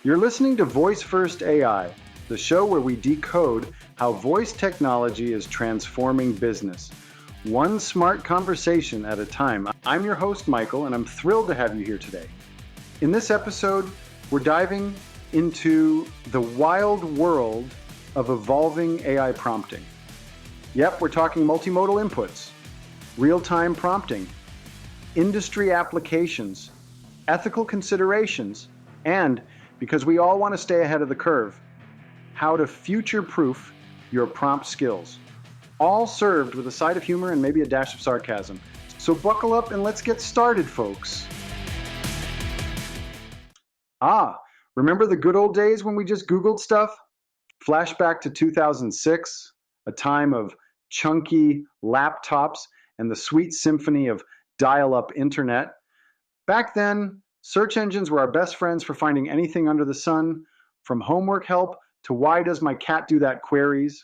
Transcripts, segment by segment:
You're listening to Voice First AI, the show where we decode how voice technology is transforming business, one smart conversation at a time. I'm your host, Michael, and I'm thrilled to have you here today. In this episode, we're diving into the wild world of evolving AI prompting. Yep, we're talking multimodal inputs, real-time prompting, industry applications, ethical considerations, and because we all want to stay ahead of the curve, how to future-proof your prompt skills. All served with a side of humor and maybe a dash of sarcasm. So buckle up and let's get started, folks. Remember the good old days when we just Googled stuff? Flashback to 2006, a time of chunky laptops and the sweet symphony of dial-up internet. Back then, search engines were our best friends for finding anything under the sun, from homework help to why does my cat do that queries.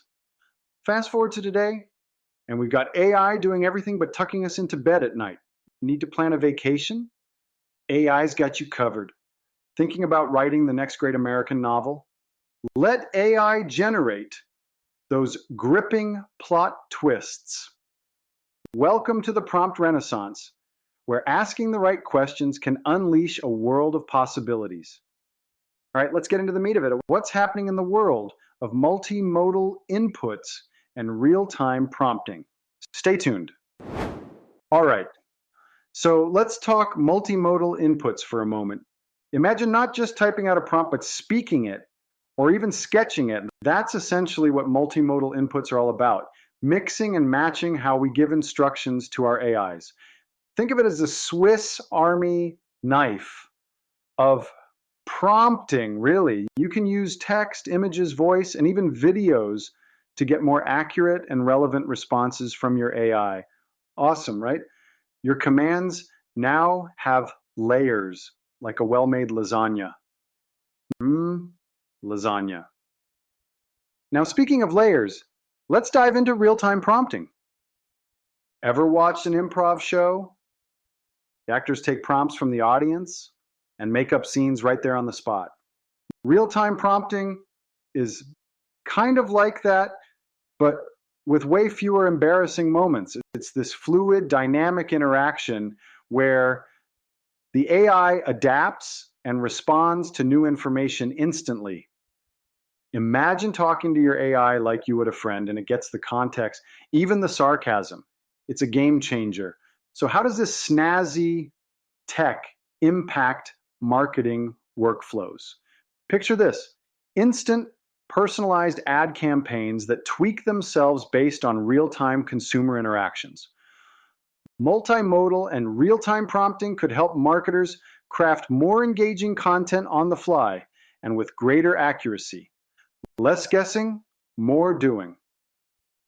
Fast forward to today, and we've got AI doing everything but tucking us into bed at night. Need to plan a vacation? AI's got you covered. Thinking about writing the next great American novel? Let AI generate those gripping plot twists. Welcome to the prompt renaissance, where asking the right questions can unleash a world of possibilities. All right, let's get into the meat of it. What's happening in the world of multimodal inputs and real-time prompting? Stay tuned. All right, so let's talk multimodal inputs for a moment. Imagine not just typing out a prompt, but speaking it or even sketching it. That's essentially what multimodal inputs are all about, mixing and matching how we give instructions to our AIs. Think of it as a Swiss Army knife of prompting, really. You can use text, images, voice, and even videos to get more accurate and relevant responses from your AI. Awesome, right? Your commands now have layers, like a well-made lasagna. Lasagna. Now, speaking of layers, let's dive into real-time prompting. Ever watched an improv show? The actors take prompts from the audience and make up scenes right there on the spot. Real-time prompting is kind of like that, but with way fewer embarrassing moments. It's this fluid, dynamic interaction where the AI adapts and responds to new information instantly. Imagine talking to your AI like you would a friend, and it gets the context, even the sarcasm. It's a game changer. So how does this snazzy tech impact marketing workflows? Picture this: instant, personalized ad campaigns that tweak themselves based on real-time consumer interactions. Multimodal and real-time prompting could help marketers craft more engaging content on the fly and with greater accuracy. Less guessing, more doing.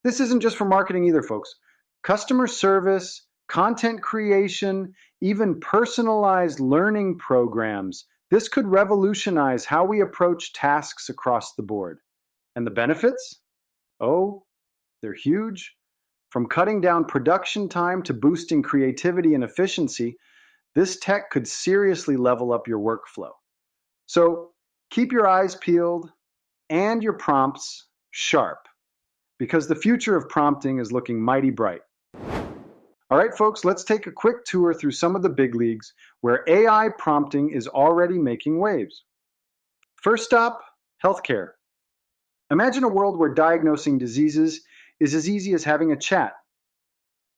This isn't just for marketing either, folks. Customer service, content creation, even personalized learning programs. This could revolutionize how we approach tasks across the board. And the benefits? Oh, they're huge. From cutting down production time to boosting creativity and efficiency, this tech could seriously level up your workflow. So keep your eyes peeled and your prompts sharp, because the future of prompting is looking mighty bright. All right, folks, let's take a quick tour through some of the big leagues where AI prompting is already making waves. First stop, healthcare. Imagine a world where diagnosing diseases is as easy as having a chat.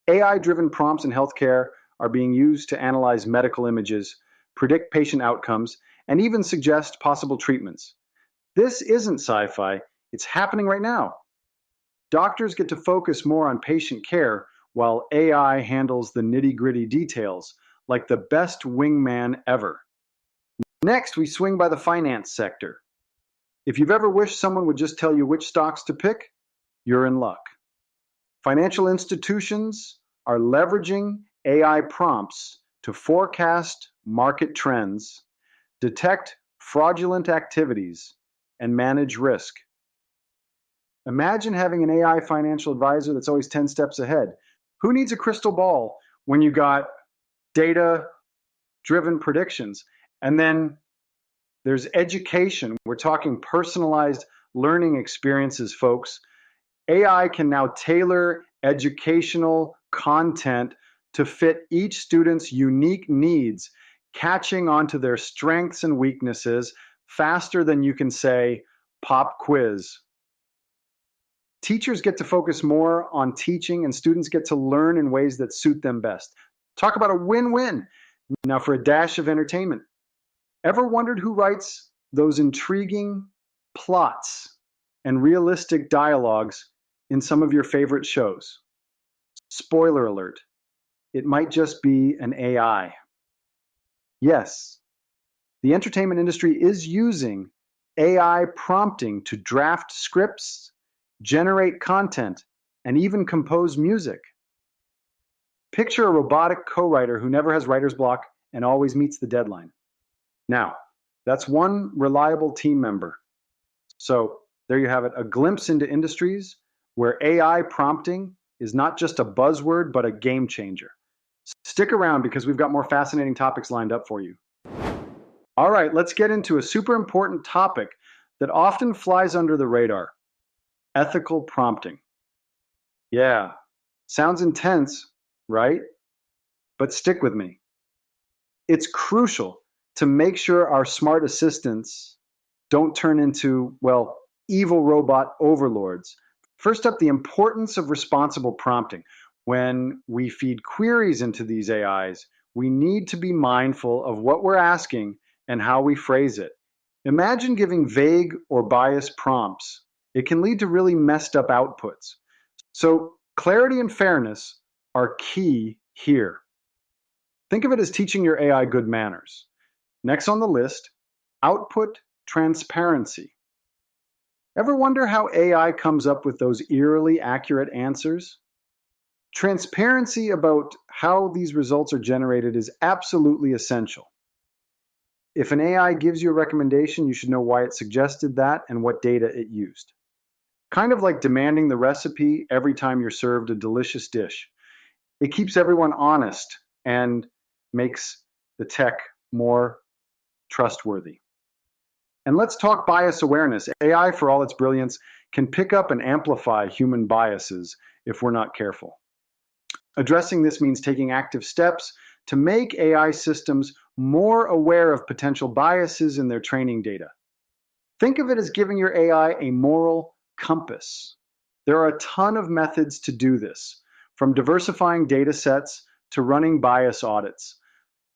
AI-driven prompts in healthcare are being used to analyze medical images, predict patient outcomes, and even suggest possible treatments. This isn't sci-fi, it's happening right now. Doctors get to focus more on patient care while AI handles the nitty-gritty details, like the best wingman ever. Next, we swing by the finance sector. If you've ever wished someone would just tell you which stocks to pick, you're in luck. Financial institutions are leveraging AI prompts to forecast market trends, detect fraudulent activities, and manage risk. Imagine having an AI financial advisor that's always 10 steps ahead. Who needs a crystal ball when you got data-driven predictions? And then There's education. We're talking personalized learning experiences, folks. AI can now tailor educational content to fit each student's unique needs, catching onto their strengths and weaknesses faster than you can say, pop quiz. Teachers get to focus more on teaching, and students get to learn in ways that suit them best. Talk about a win-win. Now for a dash of entertainment. Ever wondered who writes those intriguing plots and realistic dialogues in some of your favorite shows? Spoiler alert, it might just be an AI. Yes, the entertainment industry is using AI prompting to draft scripts, generate content, and even compose music. Picture a robotic co-writer who never has writer's block and always meets the deadline. Now, that's one reliable team member. So there you have it, a glimpse into industries where AI prompting is not just a buzzword, but a game changer. Stick around because we've got more fascinating topics lined up for you. All right, let's get into a super important topic that often flies under the radar: ethical prompting. Yeah, sounds intense, right? But stick with me. It's crucial to make sure our smart assistants don't turn into, well, evil robot overlords. First up, the importance of responsible prompting. When we feed queries into these AIs, we need to be mindful of what we're asking and how we phrase it. Imagine giving vague or biased prompts. It can lead to really messed up outputs. So clarity and fairness are key here. Think of it as teaching your AI good manners. Next on the list, output transparency. Ever wonder how AI comes up with those eerily accurate answers? Transparency about how these results are generated is absolutely essential. If an AI gives you a recommendation, you should know why it suggested that and what data it used. Kind of like demanding the recipe every time you're served a delicious dish. It keeps everyone honest and makes the tech more trustworthy. And let's talk bias awareness. AI, for all its brilliance, can pick up and amplify human biases if we're not careful. Addressing this means taking active steps to make AI systems more aware of potential biases in their training data. Think of it as giving your AI a moral compass. There are a ton of methods to do this, from diversifying data sets to running bias audits.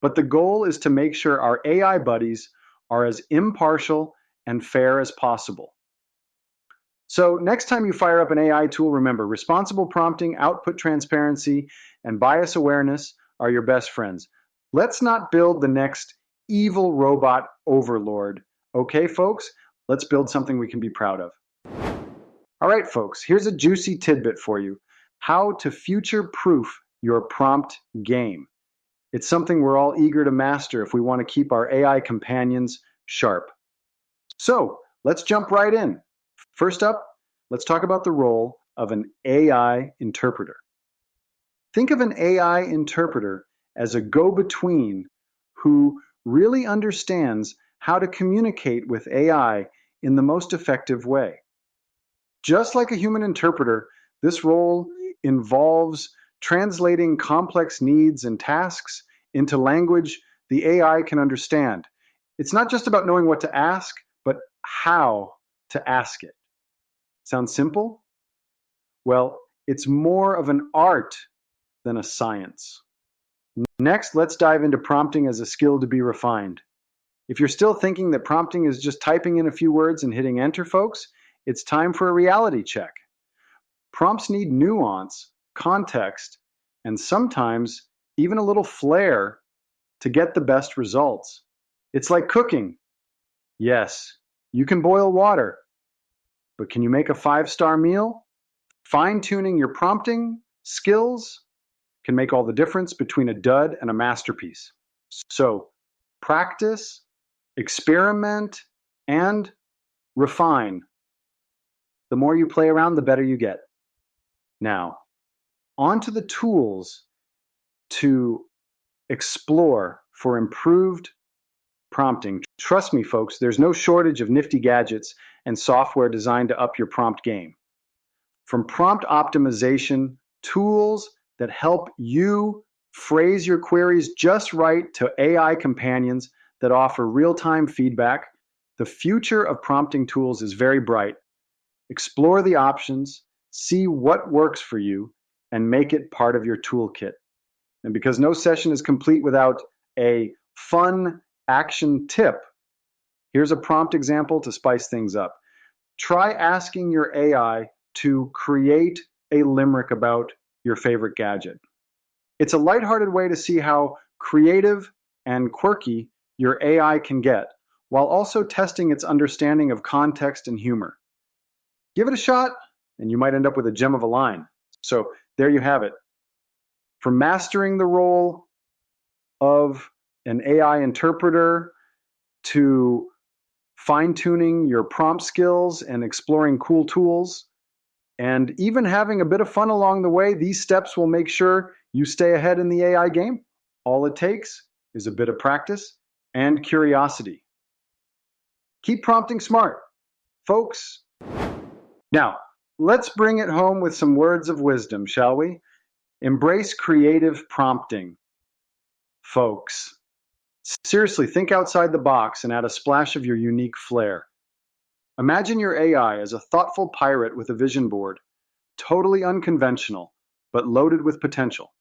But the goal is to make sure our AI buddies are as impartial and fair as possible. So next time you fire up an AI tool, remember, responsible prompting, output transparency, and bias awareness are your best friends. Let's not build the next evil robot overlord. Okay, folks? Let's build something we can be proud of. All right, folks, here's a juicy tidbit for you: how to future-proof your prompt game. It's something we're all eager to master if we want to keep our AI companions sharp. So let's jump right in. First up, let's talk about the role of an AI interpreter. Think of an AI interpreter as a go-between who really understands how to communicate with AI in the most effective way. Just like a human interpreter, this role involves translating complex needs and tasks into language the AI can understand. It's not just about knowing what to ask, but how to ask it. Sounds simple? Well, it's more of an art than a science. Next, let's dive into prompting as a skill to be refined. If you're still thinking that prompting is just typing in a few words and hitting enter, folks, it's time for a reality check. Prompts need nuance, context, and sometimes even a little flair to get the best results. It's like cooking. Yes, you can boil water, but can you make a 5-star meal? Fine-tuning your prompting skills can make all the difference between a dud and a masterpiece. So practice, experiment, and refine. The more you play around, the better you get. Now, on to the tools to explore for improved prompting. Trust me, folks, there's no shortage of nifty gadgets and software designed to up your prompt game. From prompt optimization, tools that help you phrase your queries just right, to AI companions that offer real-time feedback, the future of prompting tools is very bright. Explore the options, see what works for you, and make it part of your toolkit. And because no session is complete without a fun action tip, here's a prompt example to spice things up. Try asking your AI to create a limerick about your favorite gadget. It's a lighthearted way to see how creative and quirky your AI can get, while also testing its understanding of context and humor. Give it a shot, and you might end up with a gem of a line. So there you have it. From mastering the role of an AI interpreter to fine-tuning your prompt skills and exploring cool tools, and even having a bit of fun along the way, these steps will make sure you stay ahead in the AI game. All it takes is a bit of practice and curiosity. Keep prompting smart, folks. Now, let's bring it home with some words of wisdom, shall we? Embrace creative prompting, folks. Seriously, think outside the box and add a splash of your unique flair. Imagine your AI as a thoughtful pirate with a vision board, totally unconventional, but loaded with potential.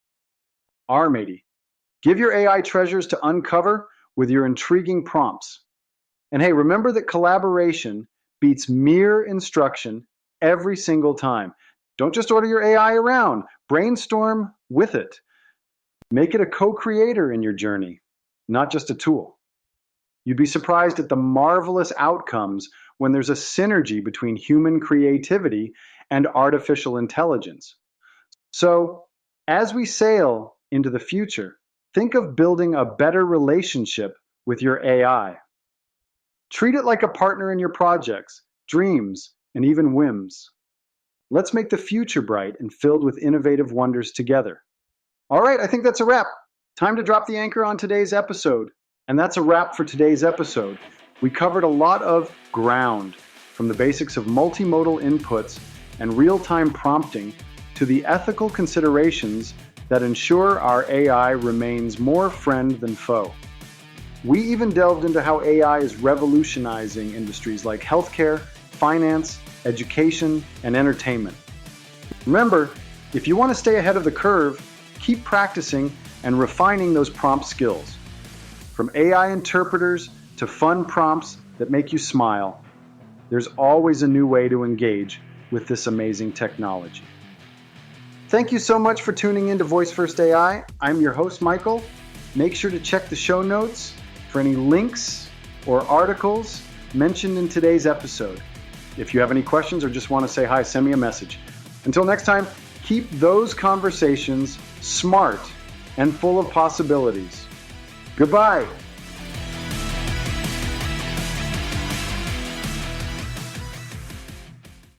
matey, give your AI treasures to uncover with your intriguing prompts. And hey, remember that collaboration beats mere instruction every single time. Don't just order your AI around, brainstorm with it. Make it a co-creator in your journey, not just a tool. You'd be surprised at the marvelous outcomes when there's a synergy between human creativity and artificial intelligence. So, as we sail into the future, think of building a better relationship with your AI. Treat it like a partner in your projects, dreams, and even whims. Let's make the future bright and filled with innovative wonders together. All right, I think that's a wrap. Time to drop the anchor on today's episode. And that's a wrap for today's episode. We covered a lot of ground, from the basics of multimodal inputs and real-time prompting to the ethical considerations that ensure our AI remains more friend than foe. We even delved into how AI is revolutionizing industries like healthcare, finance, education, and entertainment. Remember, if you want to stay ahead of the curve, keep practicing and refining those prompt skills. From AI interpreters to fun prompts that make you smile, there's always a new way to engage with this amazing technology. Thank you so much for tuning in to Voice First AI. I'm your host, Michael. Make sure to check the show notes for any links or articles mentioned in today's episode. If you have any questions or just want to say hi, send me a message. Until next time, keep those conversations smart and full of possibilities. Goodbye.